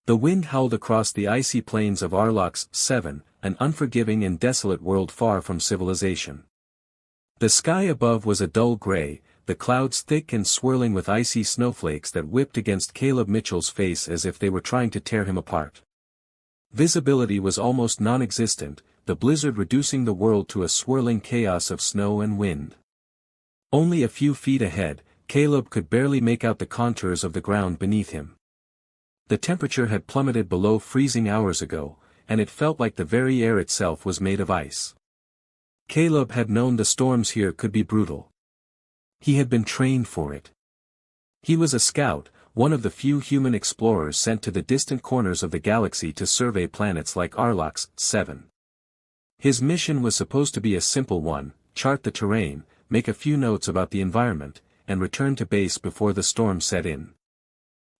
The wind howled across the icy plains of Arlox 7, an unforgiving and desolate world far from civilization. The sky above was a dull gray, the clouds thick and swirling with icy snowflakes that whipped against Caleb Mitchell's face as if they were trying to tear him apart. Visibility was almost non-existent, the blizzard reducing the world to a swirling chaos of snow and wind. Only a few feet ahead, Caleb could barely make out the contours of the ground beneath him. The temperature had plummeted below freezing hours ago, and it felt like the very air itself was made of ice. Caleb had known the storms here could be brutal. He had been trained for it. He was a scout, one of the few human explorers sent to the distant corners of the galaxy to survey planets like Arlox 7. His mission was supposed to be a simple one: chart the terrain, make a few notes about the environment, and return to base before the storm set in.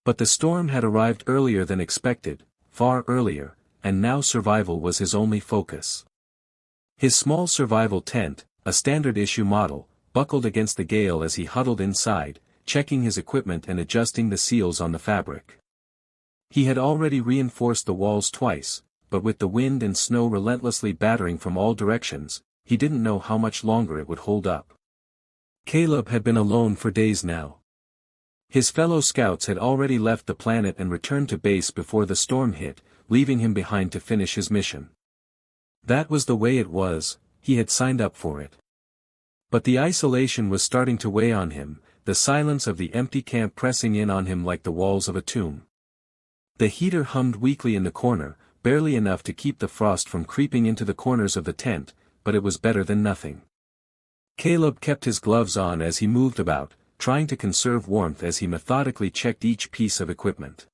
But the storm had arrived earlier than expected, far earlier, and now survival was his only focus. His small survival tent, a standard-issue model, buckled against the gale as he huddled inside, checking his equipment and adjusting the seals on the fabric. He had already reinforced the walls twice, but with the wind and snow relentlessly battering from all directions, he didn't know how much longer it would hold up. Caleb had been alone for days now. His fellow scouts had already left the planet and returned to base before the storm hit, leaving him behind to finish his mission. That was the way it was, he had signed up for it. But the isolation was starting to weigh on him, the silence of the empty camp pressing in on him like the walls of a tomb. The heater hummed weakly in the corner, barely enough to keep the frost from creeping into the corners of the tent, but it was better than nothing. Caleb kept his gloves on as he moved about, trying to conserve warmth as he methodically checked each piece of equipment.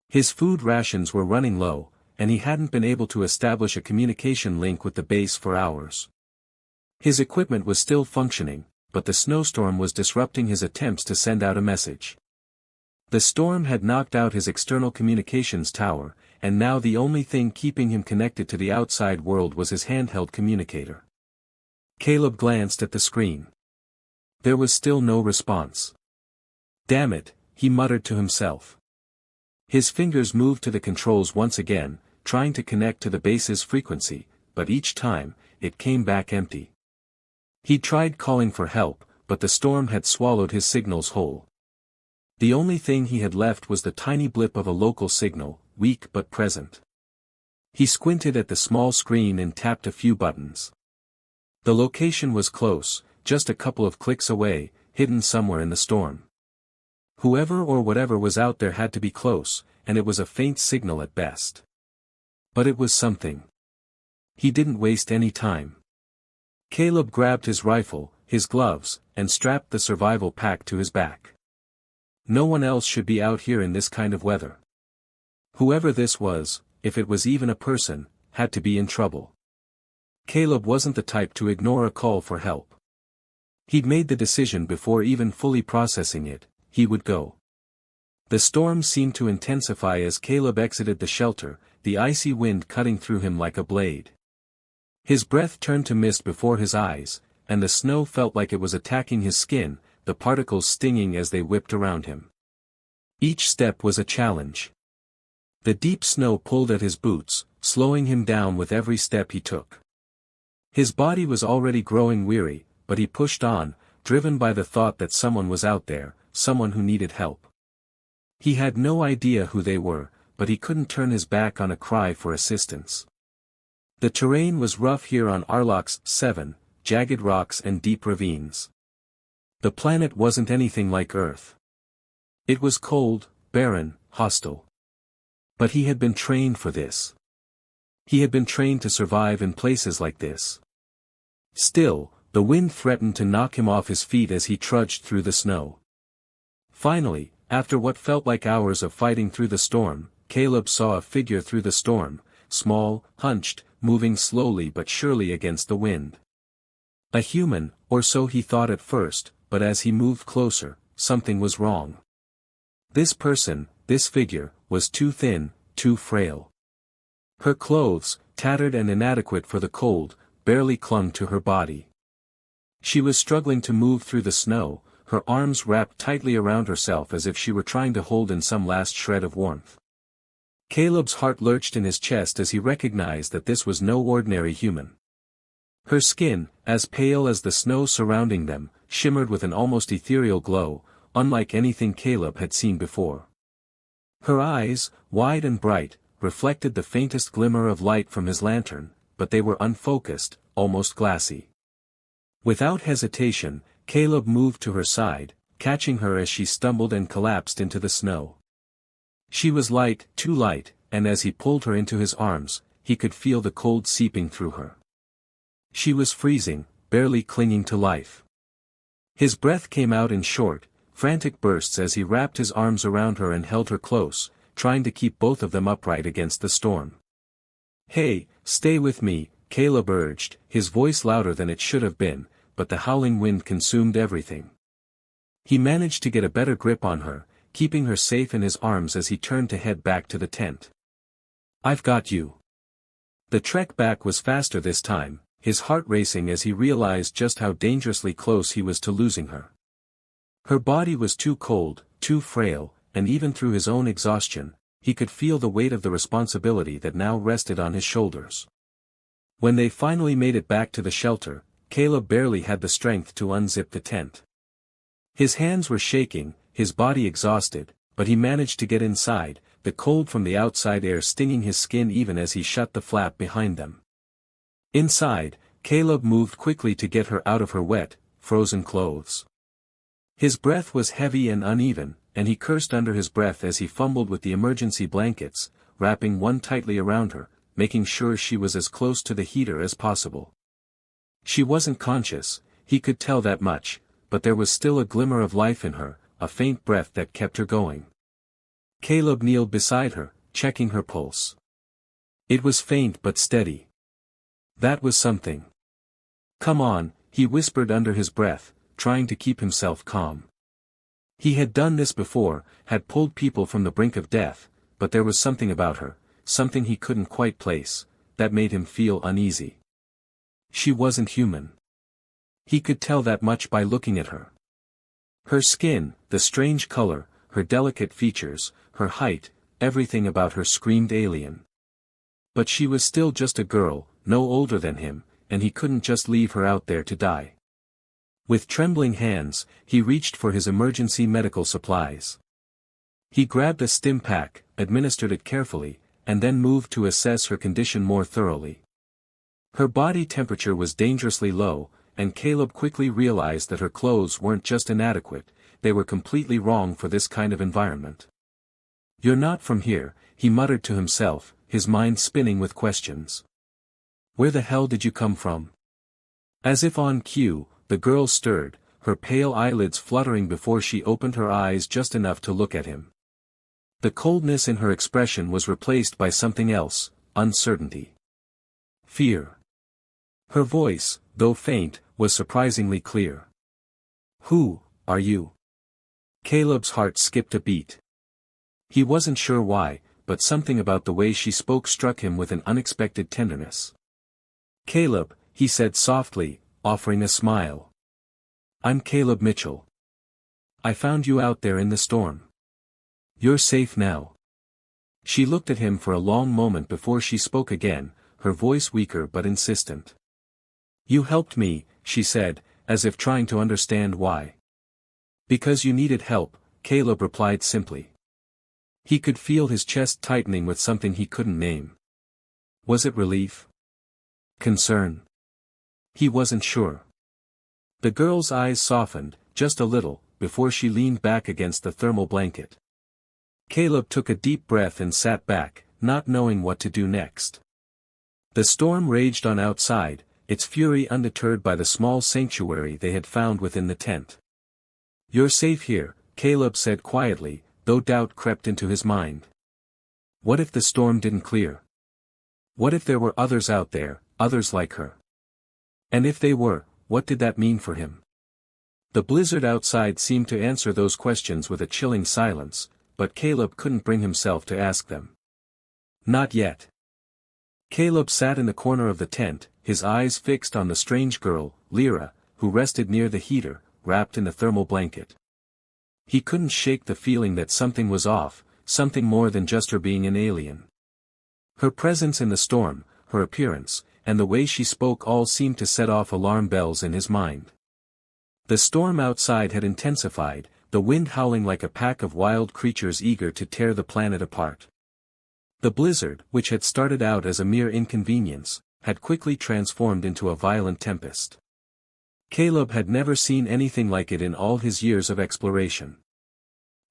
His food rations were running low, and he hadn't been able to establish a communication link with the base for hours. His equipment was still functioning, but the snowstorm was disrupting his attempts to send out a message. The storm had knocked out his external communications tower, and now the only thing keeping him connected to the outside world was his handheld communicator. Caleb glanced at the screen. There was still no response. "Damn it," he muttered to himself. His fingers moved to the controls once again, trying to connect to the base's frequency, but each time, it came back empty. He tried calling for help, but the storm had swallowed his signals whole. The only thing he had left was the tiny blip of a local signal, weak but present. He squinted at the small screen and tapped a few buttons. The location was close, just a couple of clicks away, hidden somewhere in the storm. Whoever or whatever was out there had to be close, and it was a faint signal at best. But it was something. He didn't waste any time. Caleb grabbed his rifle, his gloves, and strapped the survival pack to his back. No one else should be out here in this kind of weather. Whoever this was, if it was even a person, had to be in trouble. Caleb wasn't the type to ignore a call for help. He'd made the decision before even fully processing it: he would go. The storm seemed to intensify as Caleb exited the shelter, the icy wind cutting through him like a blade. His breath turned to mist before his eyes, and the snow felt like it was attacking his skin, the particles stinging as they whipped around him. Each step was a challenge. The deep snow pulled at his boots, slowing him down with every step he took. His body was already growing weary, but he pushed on, driven by the thought that someone was out there, someone who needed help. He had no idea who they were, but he couldn't turn his back on a cry for assistance. The terrain was rough here on Arlox 7, jagged rocks and deep ravines. The planet wasn't anything like Earth. It was cold, barren, hostile. But he had been trained for this. He had been trained to survive in places like this. Still, the wind threatened to knock him off his feet as he trudged through the snow. Finally, after what felt like hours of fighting through the storm, Caleb saw a figure through the storm, small, hunched, moving slowly but surely against the wind. A human, or so he thought at first, but as he moved closer, something was wrong. This person, this figure, was too thin, too frail. Her clothes, tattered and inadequate for the cold, barely clung to her body. She was struggling to move through the snow, her arms wrapped tightly around herself as if she were trying to hold in some last shred of warmth. Caleb's heart lurched in his chest as he recognized that this was no ordinary human. Her skin, as pale as the snow surrounding them, shimmered with an almost ethereal glow, unlike anything Caleb had seen before. Her eyes, wide and bright, reflected the faintest glimmer of light from his lantern, but they were unfocused, almost glassy. Without hesitation, Caleb moved to her side, catching her as she stumbled and collapsed into the snow. She was light, too light, and as he pulled her into his arms, he could feel the cold seeping through her. She was freezing, barely clinging to life. His breath came out in short, frantic bursts as he wrapped his arms around her and held her close, trying to keep both of them upright against the storm. "Hey, stay with me," Caleb urged, his voice louder than it should have been, but the howling wind consumed everything. He managed to get a better grip on her, keeping her safe in his arms as he turned to head back to the tent. "I've got you." The trek back was faster this time, his heart racing as he realized just how dangerously close he was to losing her. Her body was too cold, too frail, and even through his own exhaustion, he could feel the weight of the responsibility that now rested on his shoulders. When they finally made it back to the shelter, Caleb barely had the strength to unzip the tent. His hands were shaking, his body exhausted, but he managed to get inside, the cold from the outside air stinging his skin even as he shut the flap behind them. Inside, Caleb moved quickly to get her out of her wet, frozen clothes. His breath was heavy and uneven, and he cursed under his breath as he fumbled with the emergency blankets, wrapping one tightly around her, making sure she was as close to the heater as possible. She wasn't conscious, he could tell that much, but there was still a glimmer of life in her, a faint breath that kept her going. Caleb kneeled beside her, checking her pulse. It was faint but steady. That was something. "Come on," he whispered under his breath, trying to keep himself calm. He had done this before, had pulled people from the brink of death, but there was something about her, something he couldn't quite place, that made him feel uneasy. She wasn't human. He could tell that much by looking at her. Her skin, the strange color, her delicate features, her height, everything about her screamed alien. But she was still just a girl, no older than him, and he couldn't just leave her out there to die. With trembling hands, he reached for his emergency medical supplies. He grabbed a stim pack, administered it carefully, and then moved to assess her condition more thoroughly. Her body temperature was dangerously low, and Caleb quickly realized that her clothes weren't just inadequate, they were completely wrong for this kind of environment. "You're not from here," he muttered to himself, his mind spinning with questions. "Where the hell did you come from?" As if on cue, the girl stirred, her pale eyelids fluttering before she opened her eyes just enough to look at him. The coldness in her expression was replaced by something else, uncertainty. Fear. Her voice, though faint, was surprisingly clear. "Who are you?" Caleb's heart skipped a beat. He wasn't sure why, but something about the way she spoke struck him with an unexpected tenderness. "Caleb," he said softly, offering a smile. "I'm Caleb Mitchell. I found you out there in the storm. You're safe now." She looked at him for a long moment before she spoke again, her voice weaker but insistent. "You helped me," she said, as if trying to understand why. "Because you needed help," Caleb replied simply. He could feel his chest tightening with something he couldn't name. Was it relief? Concern? He wasn't sure. The girl's eyes softened, just a little, before she leaned back against the thermal blanket. Caleb took a deep breath and sat back, not knowing what to do next. The storm raged on outside, its fury undeterred by the small sanctuary they had found within the tent. "You're safe here," Caleb said quietly, though doubt crept into his mind. What if the storm didn't clear? What if there were others out there, others like her? And if they were, what did that mean for him? The blizzard outside seemed to answer those questions with a chilling silence, but Caleb couldn't bring himself to ask them. Not yet. Caleb sat in the corner of the tent, his eyes fixed on the strange girl, Lyra, who rested near the heater, wrapped in a thermal blanket. He couldn't shake the feeling that something was off, something more than just her being an alien. Her presence in the storm, her appearance, and the way she spoke all seemed to set off alarm bells in his mind. The storm outside had intensified, the wind howling like a pack of wild creatures eager to tear the planet apart. The blizzard, which had started out as a mere inconvenience, had quickly transformed into a violent tempest. Caleb had never seen anything like it in all his years of exploration.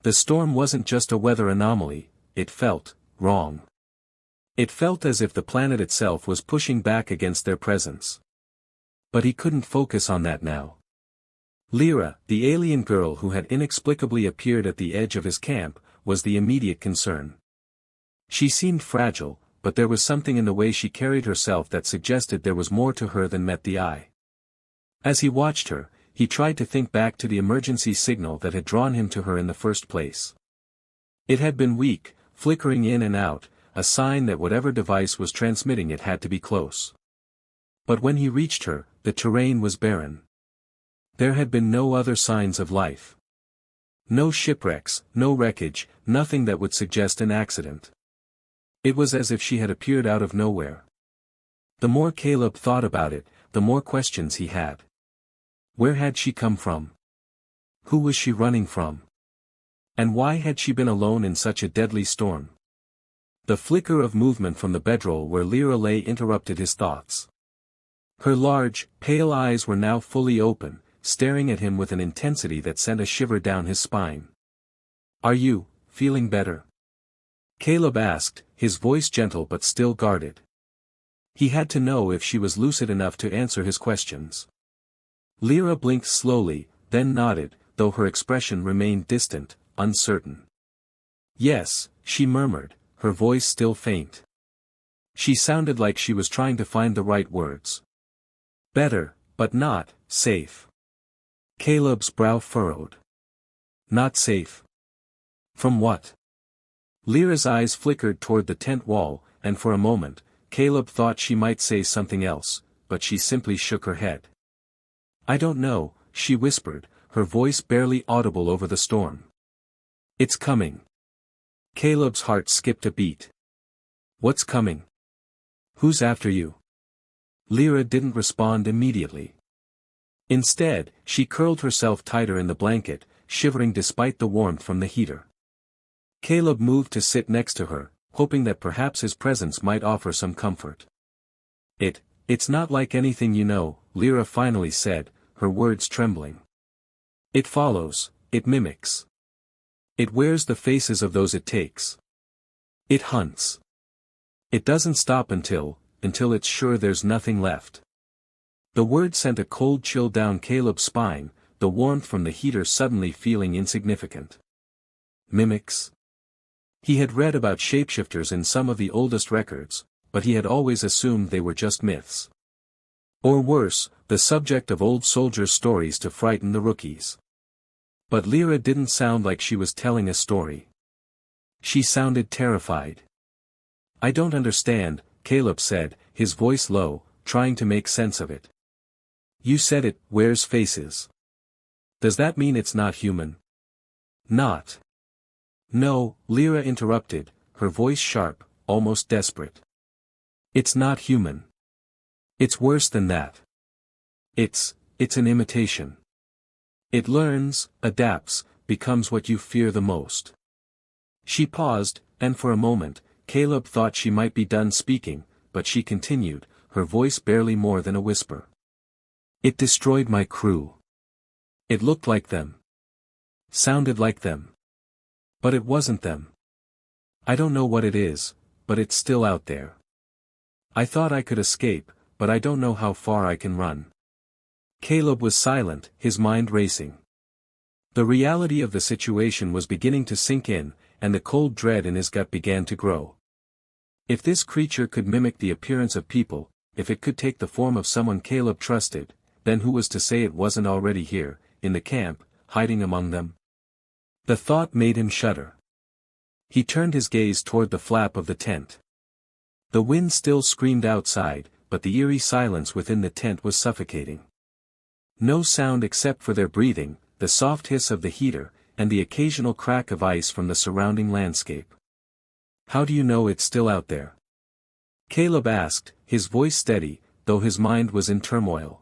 The storm wasn't just a weather anomaly, it felt wrong. It felt as if the planet itself was pushing back against their presence. But he couldn't focus on that now. Lyra, the alien girl who had inexplicably appeared at the edge of his camp, was the immediate concern. She seemed fragile, but there was something in the way she carried herself that suggested there was more to her than met the eye. As he watched her, he tried to think back to the emergency signal that had drawn him to her in the first place. It had been weak, flickering in and out, a sign that whatever device was transmitting it had to be close. But when he reached her, the terrain was barren. There had been no other signs of life. No shipwrecks, no wreckage, nothing that would suggest an accident. It was as if she had appeared out of nowhere. The more Caleb thought about it, the more questions he had. Where had she come from? Who was she running from? And why had she been alone in such a deadly storm? The flicker of movement from the bedroll where Lyra lay interrupted his thoughts. Her large, pale eyes were now fully open, staring at him with an intensity that sent a shiver down his spine. "Are you feeling better?" Caleb asked, his voice gentle but still guarded. He had to know if she was lucid enough to answer his questions. Lyra blinked slowly, then nodded, though her expression remained distant, uncertain. "Yes," she murmured, her voice still faint. She sounded like she was trying to find the right words. "Better, but not safe." Caleb's brow furrowed. "Not safe? From what?" Lyra's eyes flickered toward the tent wall, and for a moment, Caleb thought she might say something else, but she simply shook her head. "I don't know," she whispered, her voice barely audible over the storm. "It's coming." Caleb's heart skipped a beat. "What's coming? Who's after you?" Lyra didn't respond immediately. Instead, she curled herself tighter in the blanket, shivering despite the warmth from the heater. Caleb moved to sit next to her, hoping that perhaps his presence might offer some comfort. It's not like anything you know," Lyra finally said, her words trembling. "It follows, it mimics. It wears the faces of those it takes. It hunts. It doesn't stop until it's sure there's nothing left." The word sent a cold chill down Caleb's spine, the warmth from the heater suddenly feeling insignificant. Mimics? He had read about shapeshifters in some of the oldest records, but he had always assumed they were just myths. Or worse, the subject of old soldiers' stories to frighten the rookies. But Lyra didn't sound like she was telling a story. She sounded terrified. "I don't understand," Caleb said, his voice low, trying to make sense of it. "You said it wears faces. Does that mean it's not human?" "Not." "No," Lyra interrupted, her voice sharp, almost desperate. "It's not human. It's worse than that. It's an imitation. It learns, adapts, becomes what you fear the most." She paused, and for a moment, Caleb thought she might be done speaking, but she continued, her voice barely more than a whisper. "It destroyed my crew. It looked like them. Sounded like them. But it wasn't them. I don't know what it is, but it's still out there. I thought I could escape, but I don't know how far I can run." Caleb was silent, his mind racing. The reality of the situation was beginning to sink in, and the cold dread in his gut began to grow. If this creature could mimic the appearance of people, if it could take the form of someone Caleb trusted, then who was to say it wasn't already here, in the camp, hiding among them? The thought made him shudder. He turned his gaze toward the flap of the tent. The wind still screamed outside, but the eerie silence within the tent was suffocating. No sound except for their breathing, the soft hiss of the heater, and the occasional crack of ice from the surrounding landscape. "How do you know it's still out there?" Caleb asked, his voice steady, though his mind was in turmoil.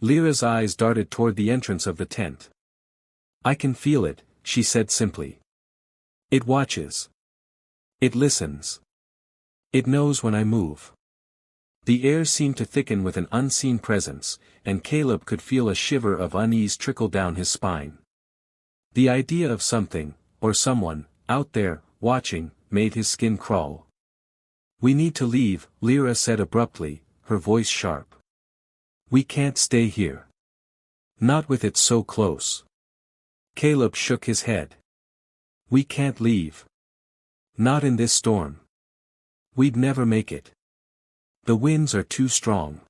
Lyra's eyes darted toward the entrance of the tent. "I can feel it," she said simply. "It watches. It listens. It knows when I move." The air seemed to thicken with an unseen presence, and Caleb could feel a shiver of unease trickle down his spine. The idea of something, or someone, out there, watching, made his skin crawl. "We need to leave," Lyra said abruptly, her voice sharp. "We can't stay here. Not with it so close." Caleb shook his head. "We can't leave. Not in this storm. We'd never make it. The winds are too strong.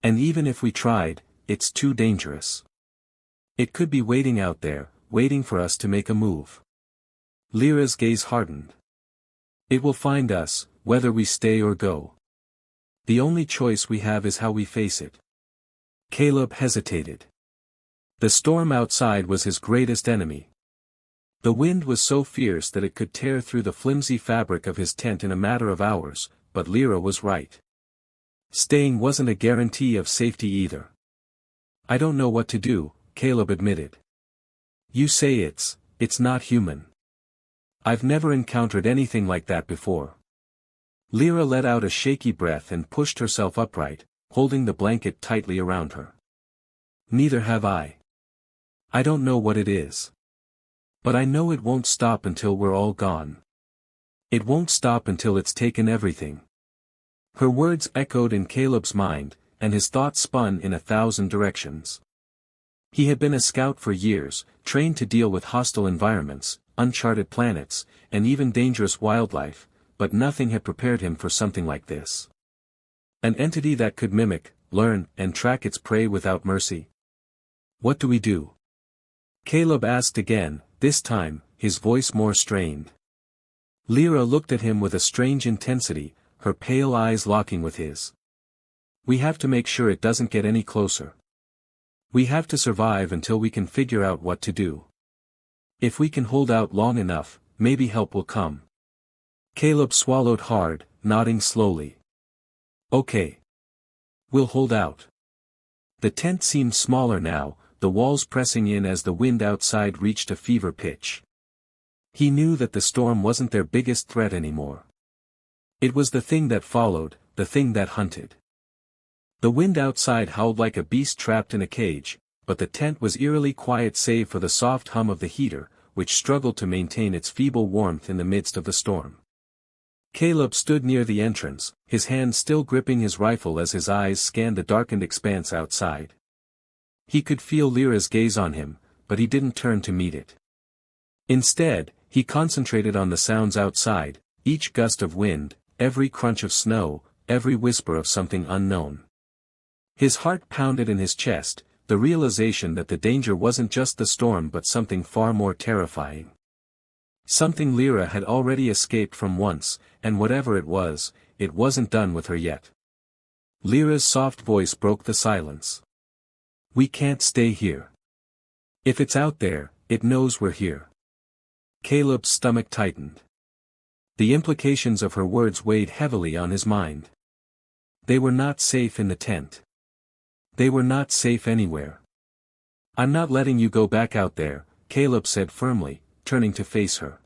And even if we tried, it's too dangerous. It could be waiting out there, waiting for us to make a move." Lyra's gaze hardened. "It will find us, whether we stay or go. The only choice we have is how we face it." Caleb hesitated. The storm outside was his greatest enemy. The wind was so fierce that it could tear through the flimsy fabric of his tent in a matter of hours, but Lyra was right. Staying wasn't a guarantee of safety either. "I don't know what to do," Caleb admitted. "You say it's not human. I've never encountered anything like that before." Lyra let out a shaky breath and pushed herself upright, holding the blanket tightly around her. "Neither have I. I don't know what it is. But I know it won't stop until we're all gone. It won't stop until it's taken everything." Her words echoed in Caleb's mind, and his thoughts spun in 1,000 directions. He had been a scout for years, trained to deal with hostile environments, uncharted planets, and even dangerous wildlife, but nothing had prepared him for something like this. An entity that could mimic, learn, and track its prey without mercy. "What do we do?" Caleb asked again, this time, his voice more strained. Lyra looked at him with a strange intensity, her pale eyes locking with his. "We have to make sure it doesn't get any closer. We have to survive until we can figure out what to do. If we can hold out long enough, maybe help will come." Caleb swallowed hard, nodding slowly. "Okay. We'll hold out." The tent seemed smaller now, the walls pressing in as the wind outside reached a fever pitch. He knew that the storm wasn't their biggest threat anymore. It was the thing that followed, the thing that hunted. The wind outside howled like a beast trapped in a cage, but the tent was eerily quiet save for the soft hum of the heater, which struggled to maintain its feeble warmth in the midst of the storm. Caleb stood near the entrance, his hand still gripping his rifle as his eyes scanned the darkened expanse outside. He could feel Lyra's gaze on him, but he didn't turn to meet it. Instead, he concentrated on the sounds outside, each gust of wind, every crunch of snow, every whisper of something unknown. His heart pounded in his chest, the realization that the danger wasn't just the storm but something far more terrifying. Something Lyra had already escaped from once, and whatever it wasn't done with her yet. Lyra's soft voice broke the silence. "We can't stay here. If it's out there, it knows we're here." Caleb's stomach tightened. The implications of her words weighed heavily on his mind. They were not safe in the tent. They were not safe anywhere. "I'm not letting you go back out there," Caleb said firmly, turning to face her.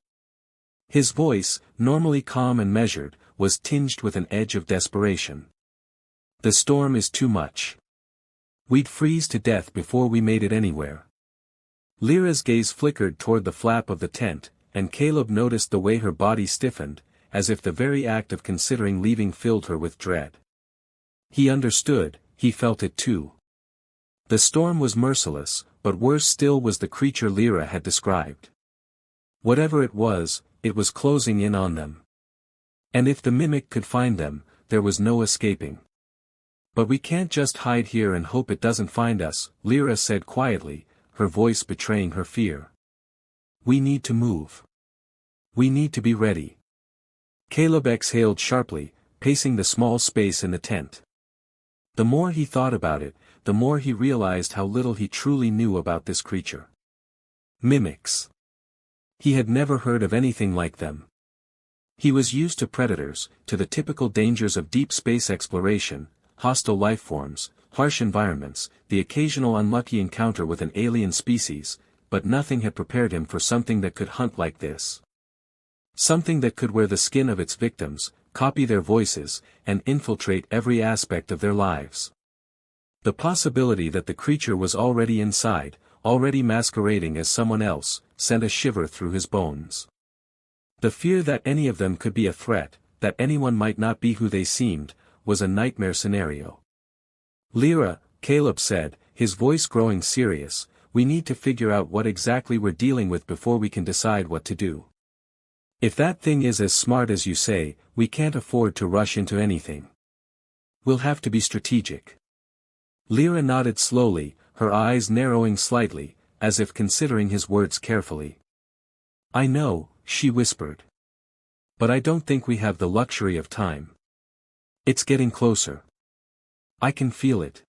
His voice, normally calm and measured, was tinged with an edge of desperation. "The storm is too much. We'd freeze to death before we made it anywhere." Lyra's gaze flickered toward the flap of the tent, and Caleb noticed the way her body stiffened, as if the very act of considering leaving filled her with dread. He understood, he felt it too. The storm was merciless, but worse still was the creature Lyra had described. Whatever it was closing in on them. And if the mimic could find them, there was no escaping. "But we can't just hide here and hope it doesn't find us," Lyra said quietly, her voice betraying her fear. "We need to move. We need to be ready." Caleb exhaled sharply, pacing the small space in the tent. The more he thought about it, the more he realized how little he truly knew about this creature. Mimics. He had never heard of anything like them. He was used to predators, to the typical dangers of deep space exploration, hostile life forms, harsh environments, the occasional unlucky encounter with an alien species, but nothing had prepared him for something that could hunt like this. Something that could wear the skin of its victims, copy their voices, and infiltrate every aspect of their lives. The possibility that the creature was already inside, already masquerading as someone else, sent a shiver through his bones. The fear that any of them could be a threat, that anyone might not be who they seemed, was a nightmare scenario. Lyra, Caleb said, his voice growing serious, we need to figure out what exactly we're dealing with before we can decide what to do. If that thing is as smart as you say, we can't afford to rush into anything. We'll have to be strategic. Lyra nodded slowly, her eyes narrowing slightly, as if considering his words carefully. I know, she whispered. But I don't think we have the luxury of time. It's getting closer. I can feel it.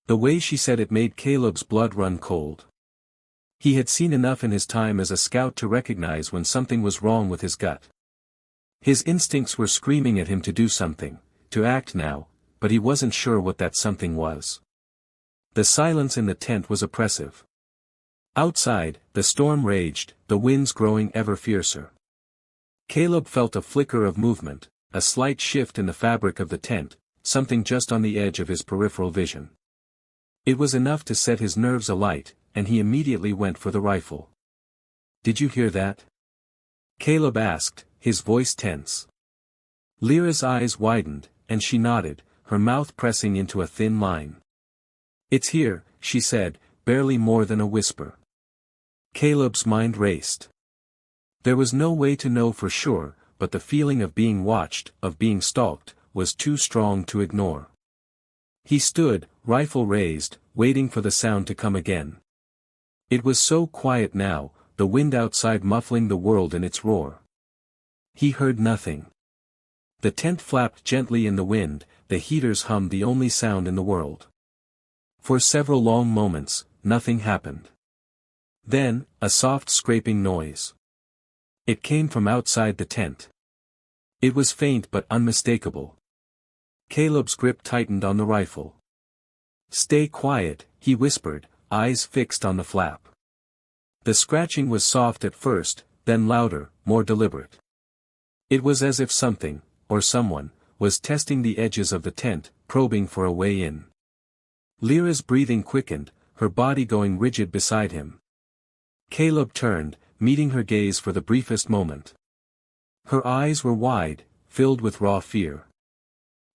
The way she said it made Caleb's blood run cold. He had seen enough in his time as a scout to recognize when something was wrong with his gut. His instincts were screaming at him to do something, to act now, but he wasn't sure what that something was. The silence in the tent was oppressive. Outside, the storm raged, the winds growing ever fiercer. Caleb felt a flicker of movement, a slight shift in the fabric of the tent, something just on the edge of his peripheral vision. It was enough to set his nerves alight, and he immediately went for the rifle. Did you hear that? Caleb asked, his voice tense. Lyra's eyes widened, and she nodded, her mouth pressing into a thin line. It's here, she said, barely more than a whisper. Caleb's mind raced. There was no way to know for sure, but the feeling of being watched, of being stalked, was too strong to ignore. He stood, rifle raised, waiting for the sound to come again. It was so quiet now, the wind outside muffling the world in its roar. He heard nothing. The tent flapped gently in the wind, the heaters hummed the only sound in the world. For several long moments, nothing happened. Then, a soft scraping noise. It came from outside the tent. It was faint but unmistakable. Caleb's grip tightened on the rifle. Stay quiet, he whispered, eyes fixed on the flap. The scratching was soft at first, then louder, more deliberate. It was as if something, or someone, was testing the edges of the tent, probing for a way in. Lyra's breathing quickened, her body going rigid beside him. Caleb turned, meeting her gaze for the briefest moment. Her eyes were wide, filled with raw fear.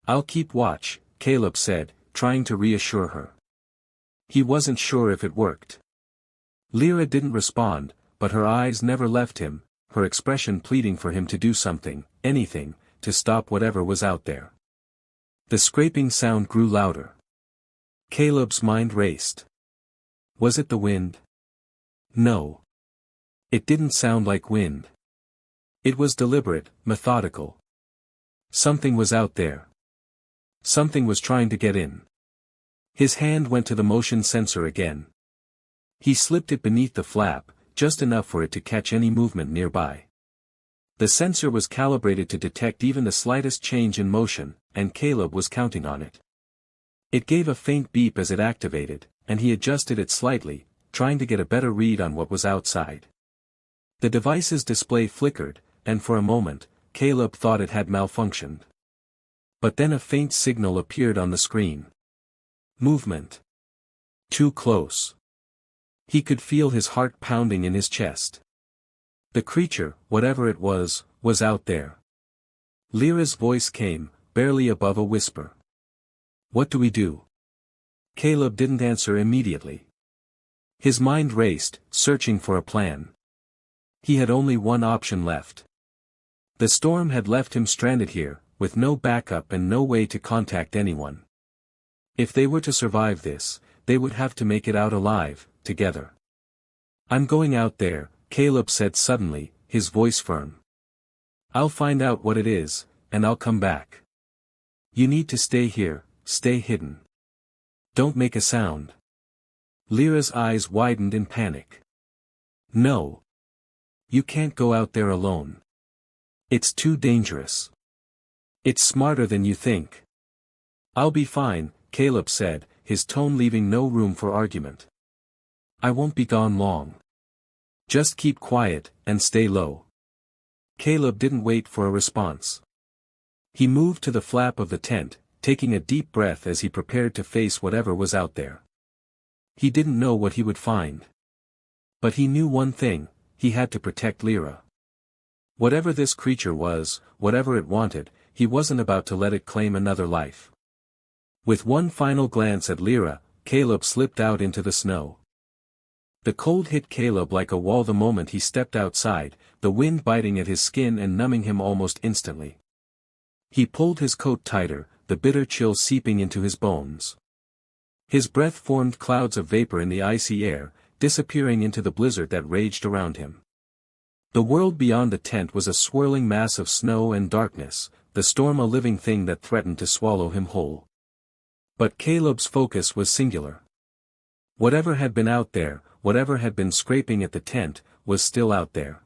I'll keep watch, Caleb said, trying to reassure her. He wasn't sure if it worked. Lyra didn't respond, but her eyes never left him, her expression pleading for him to do something, anything, to stop whatever was out there. The scraping sound grew louder. Caleb's mind raced. Was it the wind? No. It didn't sound like wind. It was deliberate, methodical. Something was out there. Something was trying to get in. His hand went to the motion sensor again. He slipped it beneath the flap, just enough for it to catch any movement nearby. The sensor was calibrated to detect even the slightest change in motion, and Caleb was counting on it. It gave a faint beep as it activated, and he adjusted it slightly, trying to get a better read on what was outside. The device's display flickered, and for a moment, Caleb thought it had malfunctioned. But then a faint signal appeared on the screen. Movement. Too close. He could feel his heart pounding in his chest. The creature, whatever it was out there. Lyra's voice came, barely above a whisper. What do we do? Caleb didn't answer immediately. His mind raced, searching for a plan. He had only one option left. The storm had left him stranded here, with no backup and no way to contact anyone. If they were to survive this, they would have to make it out alive, together. I'm going out there, Caleb said suddenly, his voice firm. I'll find out what it is, and I'll come back. You need to stay here, stay hidden. Don't make a sound. Lyra's eyes widened in panic. No. You can't go out there alone. It's too dangerous. It's smarter than you think. I'll be fine, Caleb said, his tone leaving no room for argument. I won't be gone long. Just keep quiet, and stay low. Caleb didn't wait for a response. He moved to the flap of the tent, taking a deep breath as he prepared to face whatever was out there. He didn't know what he would find. But he knew one thing, he had to protect Lyra. Whatever this creature was, whatever it wanted, he wasn't about to let it claim another life. With one final glance at Lyra, Caleb slipped out into the snow. The cold hit Caleb like a wall the moment he stepped outside, the wind biting at his skin and numbing him almost instantly. He pulled his coat tighter, the bitter chill seeping into his bones. His breath formed clouds of vapor in the icy air, disappearing into the blizzard that raged around him. The world beyond the tent was a swirling mass of snow and darkness, the storm a living thing that threatened to swallow him whole. But Caleb's focus was singular. Whatever had been out there, whatever had been scraping at the tent, was still out there.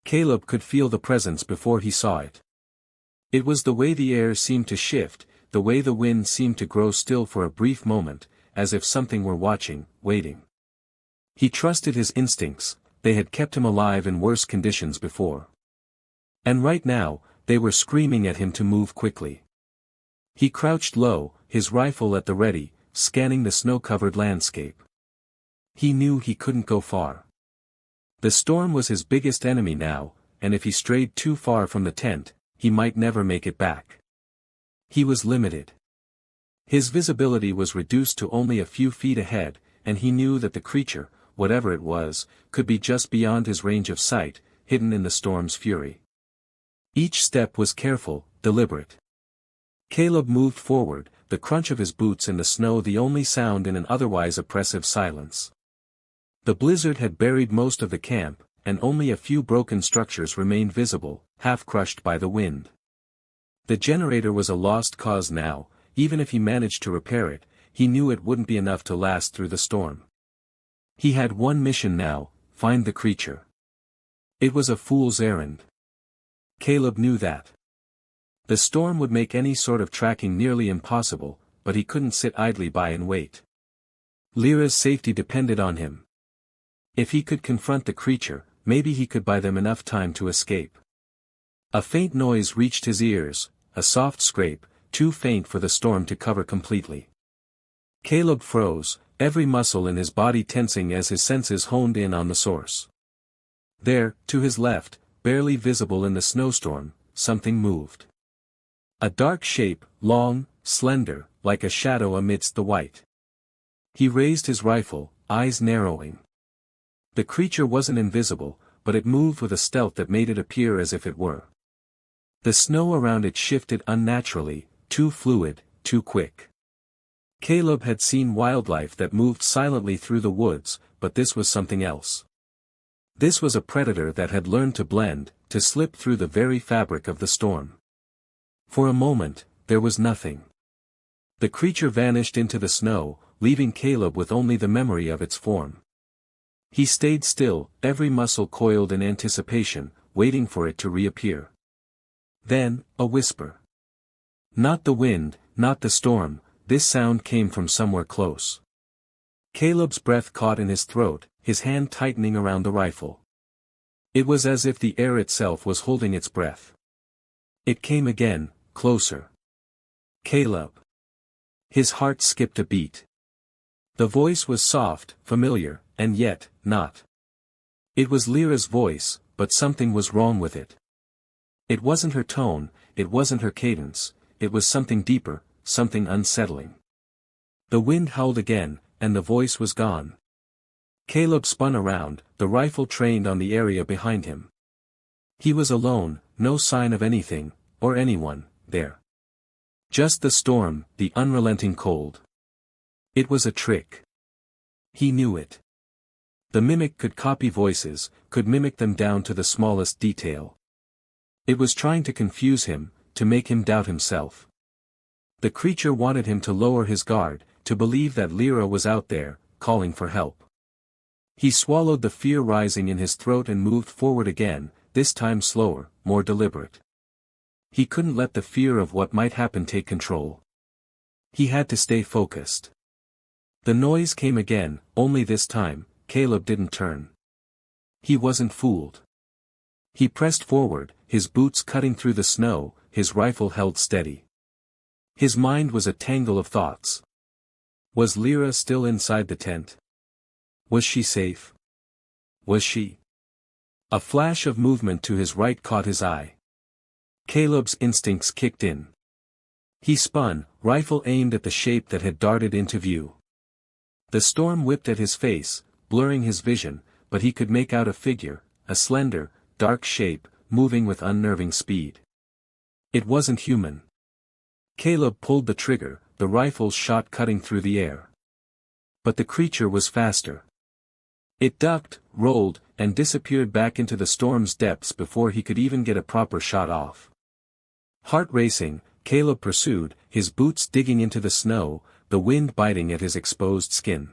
Caleb could feel the presence before he saw it. It was the way the air seemed to shift, the way the wind seemed to grow still for a brief moment, as if something were watching, waiting. He trusted his instincts, they had kept him alive in worse conditions before. And right now, they were screaming at him to move quickly. He crouched low, his rifle at the ready, scanning the snow-covered landscape. He knew he couldn't go far. The storm was his biggest enemy now, and if he strayed too far from the tent, he might never make it back. He was limited. His visibility was reduced to only a few feet ahead, and he knew that the creature, whatever it was, could be just beyond his range of sight, hidden in the storm's fury. Each step was careful, deliberate. Caleb moved forward, the crunch of his boots in the snow the only sound in an otherwise oppressive silence. The blizzard had buried most of the camp, and only a few broken structures remained visible, half crushed by the wind. The generator was a lost cause now, even if he managed to repair it, he knew it wouldn't be enough to last through the storm. He had one mission now, find the creature. It was a fool's errand. Caleb knew that. The storm would make any sort of tracking nearly impossible, but he couldn't sit idly by and wait. Lyra's safety depended on him. If he could confront the creature, maybe he could buy them enough time to escape. A faint noise reached his ears, a soft scrape, too faint for the storm to cover completely. Caleb froze, every muscle in his body tensing as his senses honed in on the source. There, to his left, barely visible in the snowstorm, something moved. A dark shape, long, slender, like a shadow amidst the white. He raised his rifle, eyes narrowing. The creature wasn't invisible, but it moved with a stealth that made it appear as if it were. The snow around it shifted unnaturally, too fluid, too quick. Caleb had seen wildlife that moved silently through the woods, but this was something else. This was a predator that had learned to blend, to slip through the very fabric of the storm. For a moment, there was nothing. The creature vanished into the snow, leaving Caleb with only the memory of its form. He stayed still, every muscle coiled in anticipation, waiting for it to reappear. Then, a whisper. Not the wind, not the storm, this sound came from somewhere close. Caleb's breath caught in his throat, his hand tightening around the rifle. It was as if the air itself was holding its breath. It came again, closer. Caleb. His heart skipped a beat. The voice was soft, familiar, and yet, not. It was Lyra's voice, but something was wrong with it. It wasn't her tone, it wasn't her cadence, it was something deeper, something unsettling. The wind howled again, and the voice was gone. Caleb spun around, the rifle trained on the area behind him. He was alone, no sign of anything, or anyone, there. Just the storm, the unrelenting cold. It was a trick. He knew it. The mimic could copy voices, could mimic them down to the smallest detail. It was trying to confuse him, to make him doubt himself. The creature wanted him to lower his guard, to believe that Lyra was out there, calling for help. He swallowed the fear rising in his throat and moved forward again, this time slower, more deliberate. He couldn't let the fear of what might happen take control. He had to stay focused. The noise came again, only this time, Caleb didn't turn. He wasn't fooled. He pressed forward, his boots cutting through the snow, his rifle held steady. His mind was a tangle of thoughts. Was Lyra still inside the tent? Was she safe? Was she? A flash of movement to his right caught his eye. Caleb's instincts kicked in. He spun, rifle aimed at the shape that had darted into view. The storm whipped at his face, blurring his vision, but he could make out a figure, a slender, dark shape, moving with unnerving speed. It wasn't human. Caleb pulled the trigger, the rifle's shot cutting through the air. But the creature was faster. It ducked, rolled, and disappeared back into the storm's depths before he could even get a proper shot off. Heart racing, Caleb pursued, his boots digging into the snow, the wind biting at his exposed skin.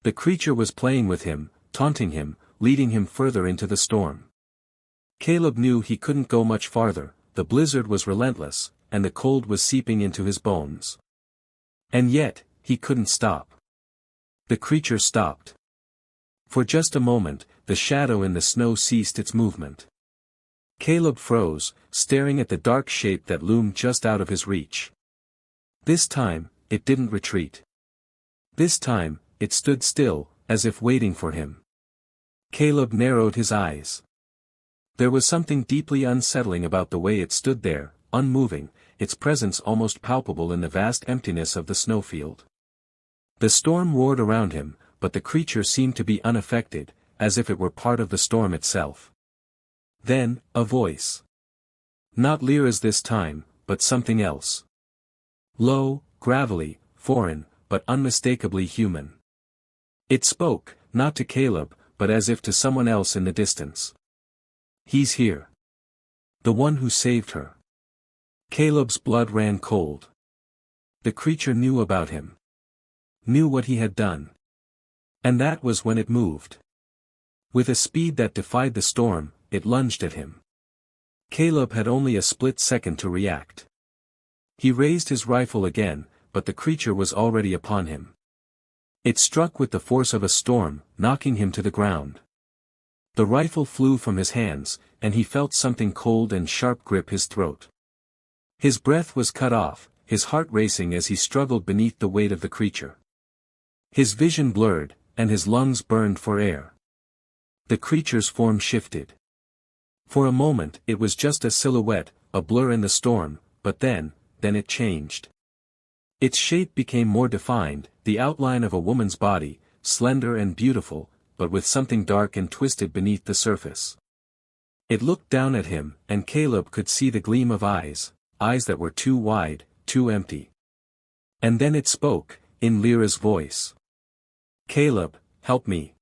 The creature was playing with him, taunting him, leading him further into the storm. Caleb knew he couldn't go much farther, the blizzard was relentless, and the cold was seeping into his bones. And yet, he couldn't stop. The creature stopped. For just a moment, the shadow in the snow ceased its movement. Caleb froze, staring at the dark shape that loomed just out of his reach. This time, it didn't retreat. This time, it stood still, as if waiting for him. Caleb narrowed his eyes. There was something deeply unsettling about the way it stood there, unmoving, its presence almost palpable in the vast emptiness of the snowfield. The storm roared around him, but the creature seemed to be unaffected, as if it were part of the storm itself. Then, a voice. Not Lyra's this time, but something else. Low, gravelly, foreign, but unmistakably human. It spoke, not to Caleb, but as if to someone else in the distance. He's here. The one who saved her. Caleb's blood ran cold. The creature knew about him. Knew what he had done. And that was when it moved. With a speed that defied the storm, it lunged at him. Caleb had only a split second to react. He raised his rifle again, but the creature was already upon him. It struck with the force of a storm, knocking him to the ground. The rifle flew from his hands, and he felt something cold and sharp grip his throat. His breath was cut off, his heart racing as he struggled beneath the weight of the creature. His vision blurred, and his lungs burned for air. The creature's form shifted. For a moment it was just a silhouette, a blur in the storm, but then it changed. Its shape became more defined, the outline of a woman's body, slender and beautiful, but with something dark and twisted beneath the surface. It looked down at him, and Caleb could see the gleam of eyes that were too wide, too empty. And then it spoke, in Lyra's voice. Caleb, help me.